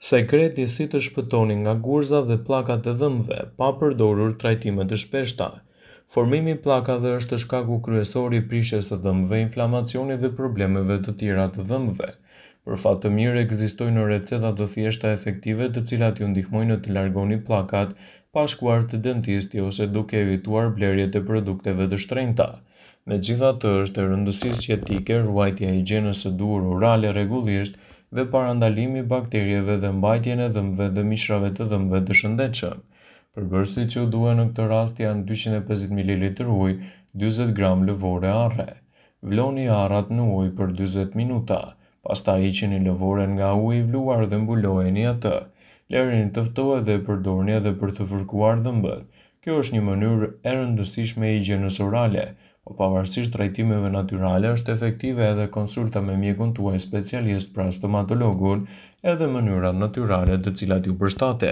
Sekreti si të shpëtoni nga gurza dhe pllakat e dhëmbëve pa përdorur trajtime të shpeshta. Formimi i pllakave është shkaku kryesor i prishjes së dhëmbëve, inflamacionit dhe problemeve të tjera të dhëmbëve. Për fat të mirë, ekzistojnë receta të thjeshta efektive të cilat ju ndihmojnë të largoni pllakat pa shkuar te dentisti ose duke evituar blerjet e produkteve të shtrenjta. Megjithatë, është e rëndësishme jetike ruajtja e higjienës së duhur orale rregullisht dhe parandalimi i bakterieve dhe mbajtjen e dhëmbëve dhe mishrave të dhëmbëve të shëndetshëm. Përbërësit që u duhen në këtë rast janë 250 ml ujë, 40 gram lëvore arre. Vloni arrat në ujë për 40 minuta, pastaj hiqini lëvoren nga uji i vluar dhe mbulojeni atë. Lërini të ftohet dhe e përdorni edhe për të fërkuar dhëmbët. Kjo është një mënyrë e rëndësishme e higjienës orale, por pavarësisht trajtimeve natyrale është efektive edhe konsulta me mjekun tuaj specialist pra stomatologun edhe mënyrat natyrale të cilat ju përshtaten.